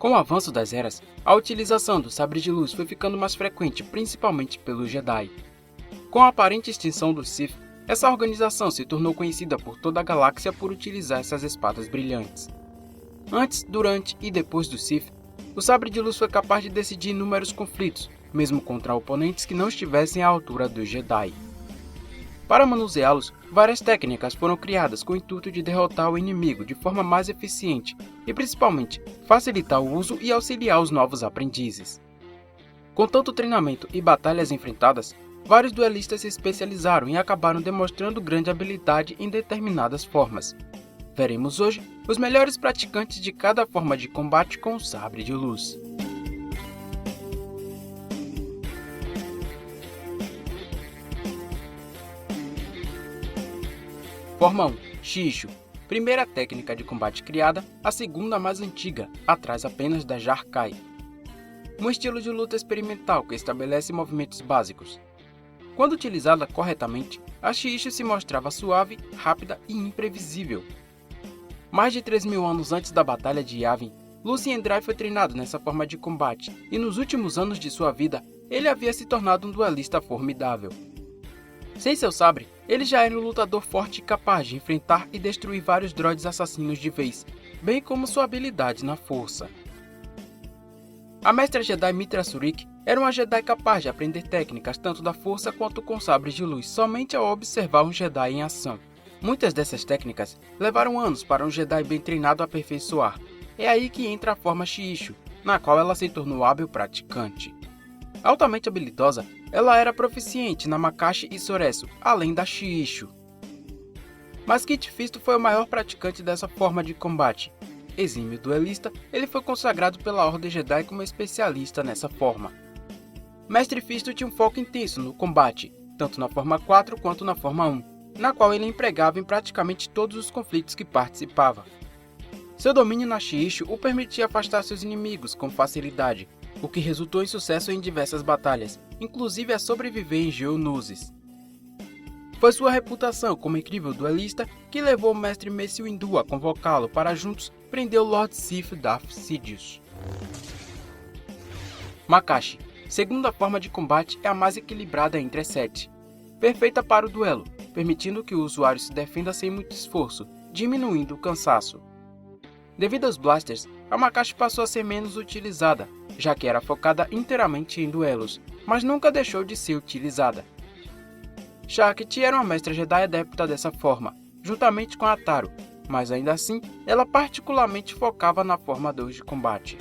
Com o avanço das eras, a utilização do sabre de luz foi ficando mais frequente, principalmente pelos Jedi. Com a aparente extinção dos Sith, essa organização se tornou conhecida por toda a galáxia por utilizar essas espadas brilhantes. Antes, durante e depois do Sith, o sabre de luz foi capaz de decidir inúmeros conflitos, mesmo contra oponentes que não estivessem à altura dos Jedi. Para manuseá-los, várias técnicas foram criadas com o intuito de derrotar o inimigo de forma mais eficiente e, principalmente, facilitar o uso e auxiliar os novos aprendizes. Com tanto treinamento e batalhas enfrentadas, vários duelistas se especializaram e acabaram demonstrando grande habilidade em determinadas formas. Veremos hoje os melhores praticantes de cada forma de combate com o sabre de luz. Forma 1. Shiishu. Primeira técnica de combate criada, a segunda mais antiga, atrás apenas da Jar-Kai. Um estilo de luta experimental que estabelece movimentos básicos. Quando utilizada corretamente, a Shiishu se mostrava suave, rápida e imprevisível. Mais de 3.000 anos antes da Batalha de Yavin, Lucian Andrai foi treinado nessa forma de combate, e nos últimos anos de sua vida, ele havia se tornado um duelista formidável. Sem seu sabre, ele já era um lutador forte e capaz de enfrentar e destruir vários droids assassinos de vez, bem como sua habilidade na força. A mestra Jedi Mitra Surik era uma Jedi capaz de aprender técnicas tanto da força quanto com sabres de luz somente ao observar um Jedi em ação. Muitas dessas técnicas levaram anos para um Jedi bem treinado aperfeiçoar. É aí que entra a forma Shiishu, na qual ela se tornou hábil praticante. Altamente habilidosa, ela era proficiente na Makashi e Soresu, além da Shiishu. Mas Kit Fisto foi o maior praticante dessa forma de combate. Exímio duelista, ele foi consagrado pela Ordem Jedi como especialista nessa forma. Mestre Fisto tinha um foco intenso no combate, tanto na forma 4 quanto na forma 1. Na qual ele empregava em praticamente todos os conflitos que participava. Seu domínio na Shiishu o permitia afastar seus inimigos com facilidade, o que resultou em sucesso em diversas batalhas, inclusive a sobreviver em Geonosis. Foi sua reputação como incrível duelista que levou o mestre Mace Windu a convocá-lo para juntos prender o Lord Sith Darth Sidious. Makashi. Segunda forma de combate é a mais equilibrada entre as 7. Perfeita para o duelo, permitindo que o usuário se defenda sem muito esforço, diminuindo o cansaço. Devido aos blasters, a Makashi passou a ser menos utilizada, já que era focada inteiramente em duelos, mas nunca deixou de ser utilizada. Shakti era uma mestra Jedi adepta dessa forma, juntamente com Ataru, mas ainda assim, ela particularmente focava na forma 2 de combate.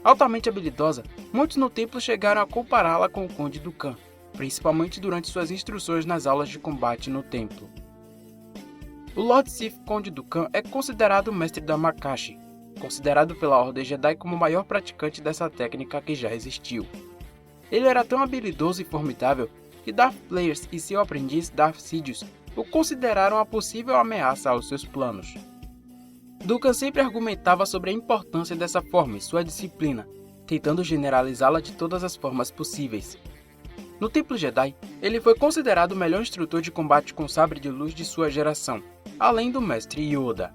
Altamente habilidosa, muitos no templo chegaram a compará-la com o Conde Dooku, principalmente durante suas instruções nas aulas de combate no templo. O Lord Sith Conde Dooku é considerado o mestre da Makashi, considerado pela Ordem Jedi como o maior praticante dessa técnica que já existiu. Ele era tão habilidoso e formidável que Darth Plagueis e seu aprendiz Darth Sidious o consideraram a possível ameaça aos seus planos. Dooku sempre argumentava sobre a importância dessa forma e sua disciplina, tentando generalizá-la de todas as formas possíveis. No Templo Jedi, ele foi considerado o melhor instrutor de combate com sabre de luz de sua geração, além do mestre Yoda.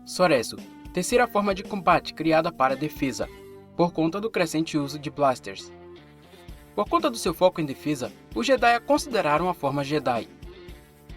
Soresu, terceira forma de combate criada para a defesa, por conta do crescente uso de blasters. Por conta do seu foco em defesa, os Jedi a consideraram a forma Jedi.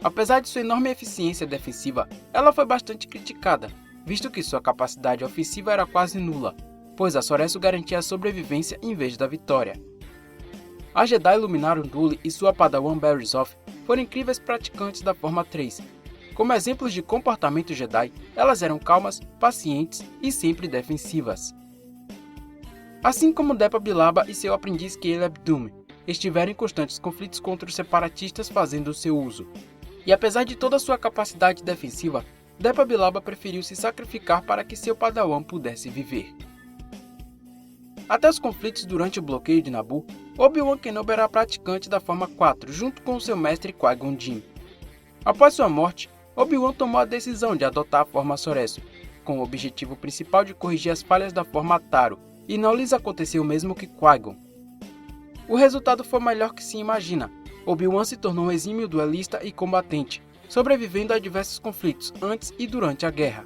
Apesar de sua enorme eficiência defensiva, ela foi bastante criticada, visto que sua capacidade ofensiva era quase nula, pois a Soresu garantia a sobrevivência em vez da vitória. A Jedi Luminara Unduli e sua padawan Barriss Offee foram incríveis praticantes da forma 3. Como exemplos de comportamento Jedi, elas eram calmas, pacientes e sempre defensivas. Assim como Depa Billaba e seu aprendiz Caleb Dume estiveram em constantes conflitos contra os separatistas fazendo o seu uso. E apesar de toda sua capacidade defensiva, Depa Billaba preferiu se sacrificar para que seu padawan pudesse viver. Até os conflitos durante o bloqueio de Naboo, Obi-Wan Kenobi era praticante da forma 4 junto com seu mestre Qui-Gon Jinn. Após sua morte, Obi-Wan tomou a decisão de adotar a forma Soresu, com o objetivo principal de corrigir as falhas da forma Taro, e não lhes aconteceu o mesmo que Qui-Gon. O resultado foi melhor que se imagina. Obi-Wan se tornou um exímio duelista e combatente, sobrevivendo a diversos conflitos antes e durante a guerra.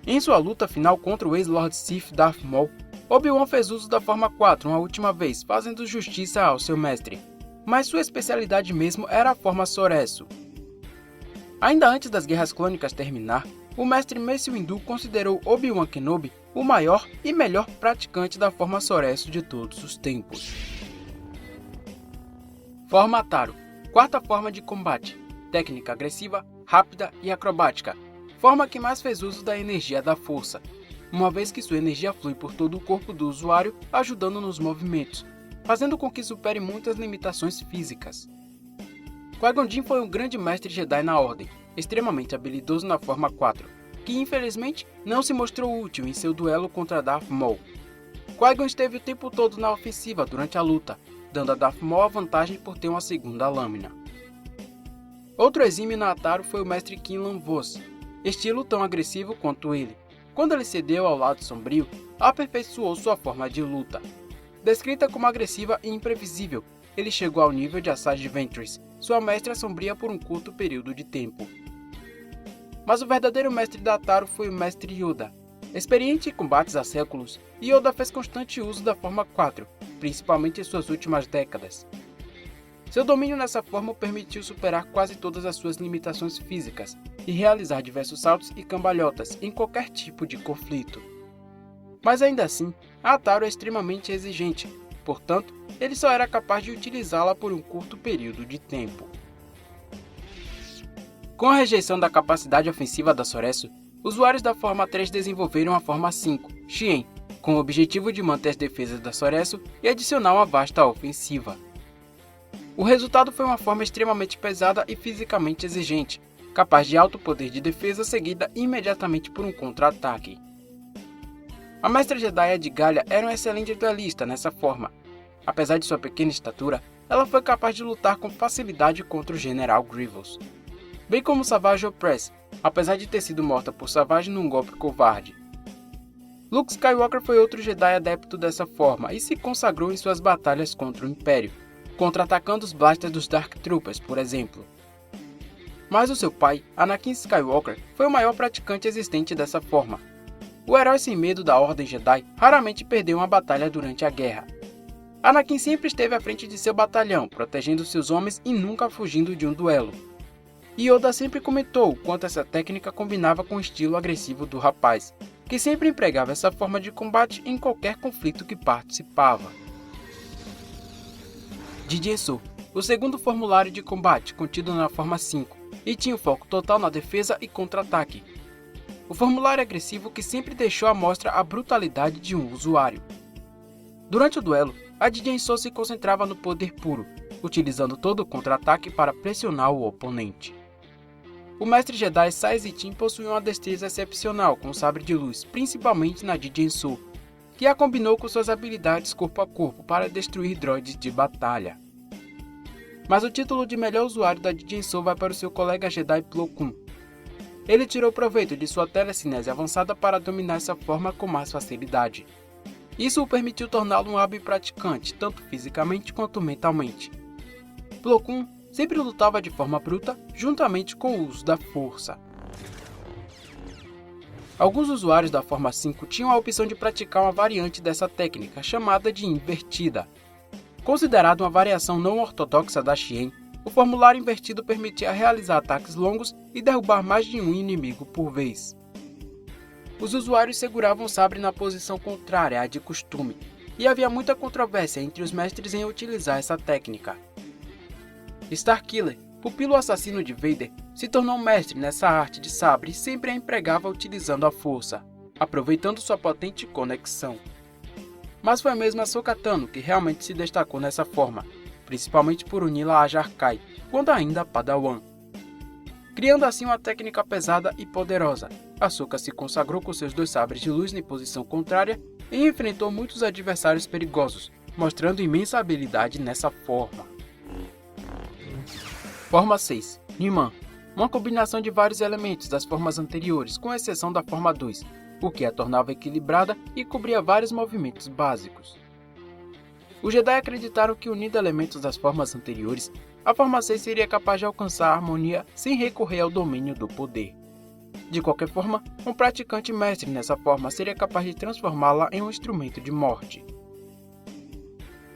Em sua luta final contra o ex-Lord Sith Darth Maul, Obi-Wan fez uso da Forma 4 uma última vez, fazendo justiça ao seu mestre, mas sua especialidade mesmo era a Forma Soresu. Ainda antes das Guerras Clônicas terminar, o mestre Mace Windu considerou Obi-Wan Kenobi o maior e melhor praticante da Forma Soresu de todos os tempos. Forma Taro, quarta forma de combate, técnica agressiva, rápida e acrobática, forma que mais fez uso da energia da força, uma vez que sua energia flui por todo o corpo do usuário, ajudando nos movimentos, fazendo com que supere muitas limitações físicas. Qui-Gon Jinn foi um grande mestre Jedi na Ordem, extremamente habilidoso na Forma 4, que infelizmente não se mostrou útil em seu duelo contra Darth Maul. Qui-Gon esteve o tempo todo na ofensiva durante a luta, dando a Darth Maul a vantagem por ter uma segunda lâmina. Outro exímio na Taro foi o mestre Quinlan Vos, estilo tão agressivo quanto ele. Quando ele cedeu ao lado sombrio, aperfeiçoou sua forma de luta. Descrita como agressiva e imprevisível, ele chegou ao nível de Asajj Ventress, sua mestra sombria por um curto período de tempo. Mas o verdadeiro mestre da Taro foi o mestre Yoda. Experiente em combates há séculos, Yoda fez constante uso da Forma 4, principalmente em suas últimas décadas. Seu domínio nessa forma o permitiu superar quase todas as suas limitações físicas e realizar diversos saltos e cambalhotas em qualquer tipo de conflito. Mas ainda assim, a Taro é extremamente exigente, portanto, ele só era capaz de utilizá-la por um curto período de tempo. Com a rejeição da capacidade ofensiva da Soresu, usuários da Forma 3 desenvolveram a Forma 5, Xian, com o objetivo de manter as defesas da Soresu e adicionar uma vasta ofensiva. O resultado foi uma forma extremamente pesada e fisicamente exigente, capaz de alto poder de defesa seguida imediatamente por um contra-ataque. A mestra Jedi Edgallia era um excelente duelista nessa forma. Apesar de sua pequena estatura, ela foi capaz de lutar com facilidade contra o General Grievous. Bem como Savage Opress, apesar de ter sido morta por Savage num golpe covarde. Luke Skywalker foi outro Jedi adepto dessa forma e se consagrou em suas batalhas contra o Império, contra-atacando os blasters dos Dark Troopers, por exemplo. Mas o seu pai, Anakin Skywalker, foi o maior praticante existente dessa forma. O herói sem medo da Ordem Jedi raramente perdeu uma batalha durante a guerra. Anakin sempre esteve à frente de seu batalhão, protegendo seus homens e nunca fugindo de um duelo. Yoda sempre comentou o quanto essa técnica combinava com o estilo agressivo do rapaz, que sempre empregava essa forma de combate em qualquer conflito que participava. Jigensu, o segundo formulário de combate contido na Forma 5, e tinha o foco total na defesa e contra-ataque. O formulário agressivo que sempre deixou à mostra a brutalidade de um usuário. Durante o duelo, a Jigensu se concentrava no poder puro, utilizando todo o contra-ataque para pressionar o oponente. O mestre Jedi Sai Zitin possuía uma destreza excepcional com o sabre de luz, principalmente na Jigensu, que a combinou com suas habilidades corpo a corpo para destruir droids de batalha. Mas o título de melhor usuário da Jigensu vai para o seu colega Jedi Plo Koon. Ele tirou proveito de sua telecinese avançada para dominar essa forma com mais facilidade. Isso o permitiu torná-lo um hábil praticante, tanto fisicamente quanto mentalmente. Plo Koon sempre lutava de forma bruta, juntamente com o uso da força. Alguns usuários da Forma 5 tinham a opção de praticar uma variante dessa técnica, chamada de invertida. Considerado uma variação não ortodoxa da Xian, o formulário invertido permitia realizar ataques longos e derrubar mais de um inimigo por vez. Os usuários seguravam o sabre na posição contrária à de costume, e havia muita controvérsia entre os mestres em utilizar essa técnica. Starkiller, pupilo assassino de Vader, se tornou mestre nessa arte de sabre e sempre a empregava utilizando a força, aproveitando sua potente conexão. Mas foi mesmo Ahsoka Tano que realmente se destacou nessa forma, principalmente por uni-la a Jar Kai, quando ainda Padawan. Criando assim uma técnica pesada e poderosa, Ahsoka se consagrou com seus dois sabres de luz em posição contrária e enfrentou muitos adversários perigosos, mostrando imensa habilidade nessa forma. Forma 6. Niman, uma combinação de vários elementos das formas anteriores, com exceção da Forma 2, o que a tornava equilibrada e cobria vários movimentos básicos. Os Jedi acreditaram que unindo elementos das formas anteriores, a Forma 6 seria capaz de alcançar a harmonia sem recorrer ao domínio do poder. De qualquer forma, um praticante mestre nessa forma seria capaz de transformá-la em um instrumento de morte.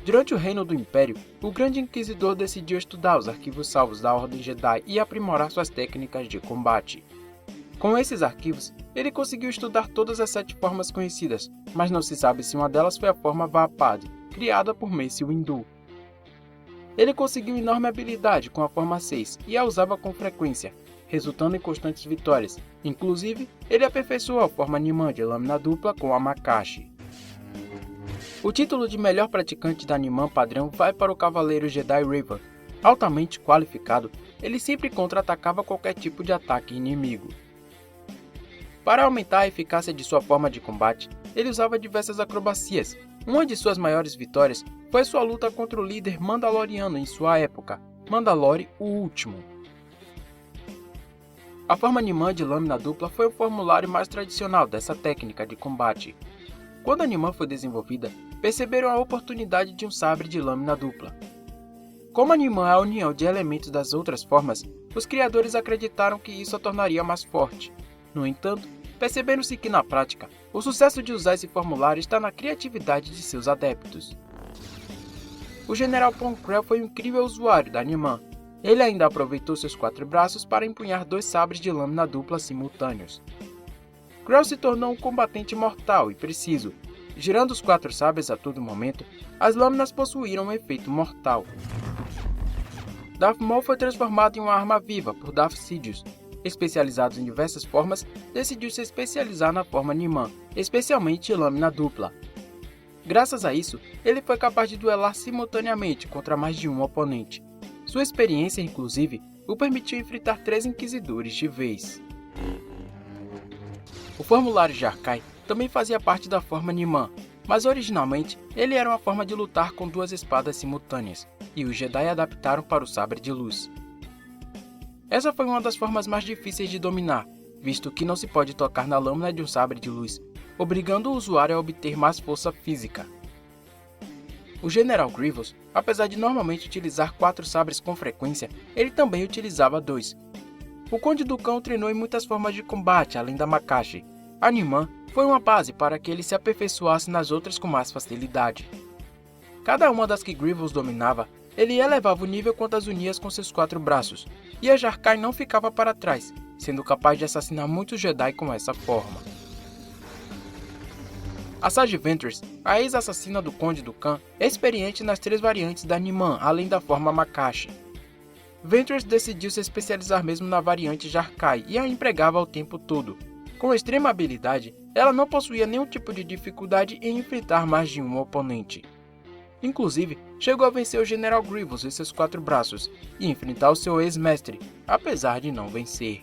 Durante o reino do Império, o Grande Inquisidor decidiu estudar os arquivos salvos da Ordem Jedi e aprimorar suas técnicas de combate. Com esses arquivos, ele conseguiu estudar todas as 7 formas conhecidas, mas não se sabe se uma delas foi a forma Vaapad, criada por Mace Windu. Ele conseguiu enorme habilidade com a forma 6 e a usava com frequência, resultando em constantes vitórias. Inclusive, ele aperfeiçoou a forma Niman de lâmina dupla com a Makashi. O título de melhor praticante da Niman padrão vai para o Cavaleiro Jedi Revan. Altamente qualificado, ele sempre contra-atacava qualquer tipo de ataque inimigo. Para aumentar a eficácia de sua forma de combate, ele usava diversas acrobacias. Uma de suas maiores vitórias foi sua luta contra o líder mandaloriano em sua época, Mandalore o Último. A forma Niman de lâmina dupla foi o formulário mais tradicional dessa técnica de combate. Quando a Niman foi desenvolvida, perceberam a oportunidade de um sabre de lâmina dupla. Como a Niman é a união de elementos das outras formas, os criadores acreditaram que isso a tornaria mais forte. No entanto, perceberam-se que na prática, o sucesso de usar esse formulário está na criatividade de seus adeptos. O General Pong Krell foi um incrível usuário da Niman. Ele ainda aproveitou seus 4 braços para empunhar 2 sabres de lâmina dupla simultâneos. Krell se tornou um combatente mortal e preciso. Girando os 4 sabres a todo momento, as lâminas possuíram um efeito mortal. Darth Maul foi transformado em uma arma viva por Darth Sidious. Especializado em diversas formas, decidiu se especializar na forma Niman, especialmente lâmina dupla. Graças a isso, ele foi capaz de duelar simultaneamente contra mais de um oponente. Sua experiência, inclusive, o permitiu enfrentar 3 inquisidores de vez. O formulário Jar-Kai também fazia parte da forma Niman, mas originalmente ele era uma forma de lutar com 2 espadas simultâneas, e os Jedi adaptaram para o sabre de luz. Essa foi uma das formas mais difíceis de dominar, visto que não se pode tocar na lâmina de um sabre de luz, obrigando o usuário a obter mais força física. O General Grievous, apesar de normalmente utilizar 4 sabres com frequência, ele também utilizava 2. O Conde Dooku treinou em muitas formas de combate além da Makashi. A Niman foi uma base para que ele se aperfeiçoasse nas outras com mais facilidade. Cada uma das que Grievous dominava, ele elevava o nível quanto as unia com seus 4 braços, e a Jar-Kai não ficava para trás, sendo capaz de assassinar muitos Jedi com essa forma. A Sage Ventress, a ex-assassina do Conde Dooku, é experiente nas 3 variantes da Niman, além da forma Makashi. Ventress decidiu se especializar mesmo na variante Jar-Kai e a empregava o tempo todo. Com extrema habilidade, ela não possuía nenhum tipo de dificuldade em enfrentar mais de um oponente. Inclusive, chegou a vencer o General Grievous e seus 4 braços, e enfrentar o seu ex-mestre, apesar de não vencer.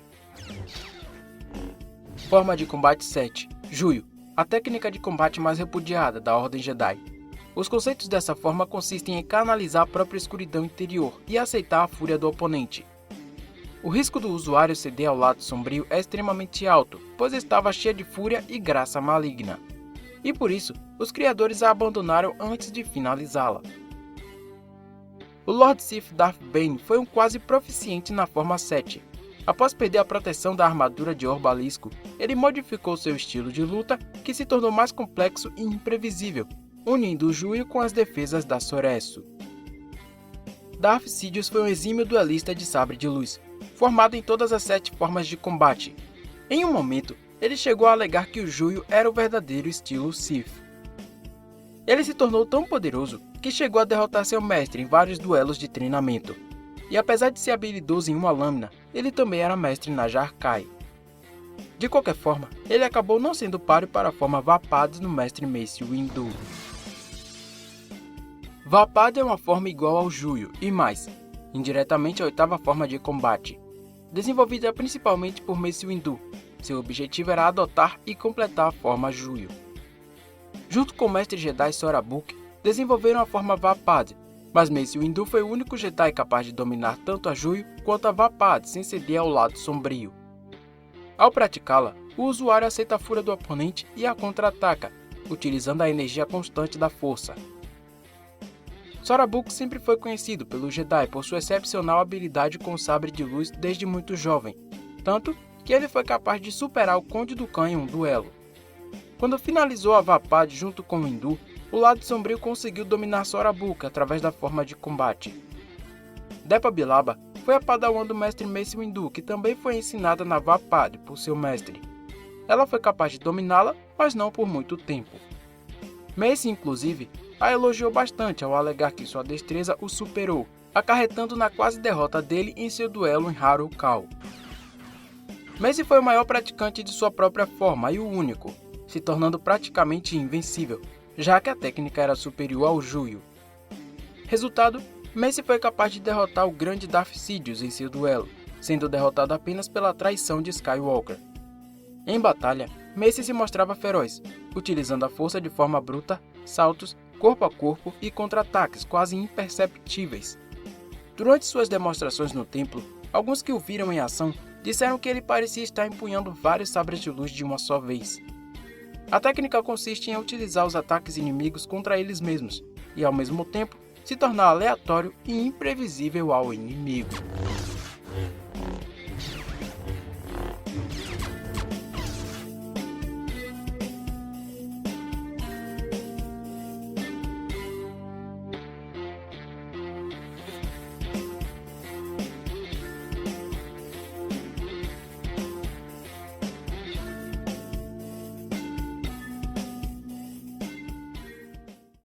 Forma de combate 7. Juyo, a técnica de combate mais repudiada da Ordem Jedi. Os conceitos dessa forma consistem em canalizar a própria escuridão interior e aceitar a fúria do oponente. O risco do usuário ceder ao lado sombrio é extremamente alto, pois estava cheia de fúria e graça maligna. E por isso, os criadores a abandonaram antes de finalizá-la. O Lord Sith Darth Bane foi um quase proficiente na forma 7. Após perder a proteção da armadura de Orbalisco, ele modificou seu estilo de luta, que se tornou mais complexo e imprevisível, unindo o Juyo com as defesas da Soresu. Darth Sidious foi um exímio duelista de sabre de luz, formado em todas as 7 formas de combate. Em um momento, ele chegou a alegar que o Juyo era o verdadeiro estilo Sith. Ele se tornou tão poderoso que chegou a derrotar seu mestre em vários duelos de treinamento. E apesar de ser habilidoso em uma lâmina, ele também era mestre na Jar-Kai. De qualquer forma, ele acabou não sendo páreo para a forma Vaapad no mestre Mace Windu. Vaapad é uma forma igual ao Juyo e mais, indiretamente a 8ª forma de combate. Desenvolvida principalmente por Mace Windu, seu objetivo era adotar e completar a forma Juyo. Junto com o mestre Jedi Sora Book, desenvolveram a forma Vaapad, mas Mace Windu foi o único Jedi capaz de dominar tanto a Juyo quanto a Vaapad sem ceder ao lado sombrio. Ao praticá-la, o usuário aceita a fúria do oponente e a contra-ataca, utilizando a energia constante da força. Sora Book sempre foi conhecido pelos Jedi por sua excepcional habilidade com o sabre de luz desde muito jovem, tanto que ele foi capaz de superar o Conde Dooku em um duelo. Quando finalizou a Vapad junto com o Windu, o lado sombrio conseguiu dominar Sora Bulka através da forma de combate. Depa Billaba foi a padawan do mestre Mace Windu, que também foi ensinada na Vapad por seu mestre. Ela foi capaz de dominá-la, mas não por muito tempo. Mace, inclusive, a elogiou bastante ao alegar que sua destreza o superou, acarretando na quase derrota dele em seu duelo em Haru Kal. Mace foi o maior praticante de sua própria forma e o único, se tornando praticamente invencível, já que a técnica era superior ao Juyo. Resultado, Mace foi capaz de derrotar o grande Darth Sidious em seu duelo, sendo derrotado apenas pela traição de Skywalker. Em batalha, Mace se mostrava feroz, utilizando a força de forma bruta, saltos, corpo a corpo e contra-ataques quase imperceptíveis. Durante suas demonstrações no templo, alguns que o viram em ação disseram que ele parecia estar empunhando vários sabres de luz de uma só vez. A técnica consiste em utilizar os ataques inimigos contra eles mesmos, e ao mesmo tempo se tornar aleatório e imprevisível ao inimigo.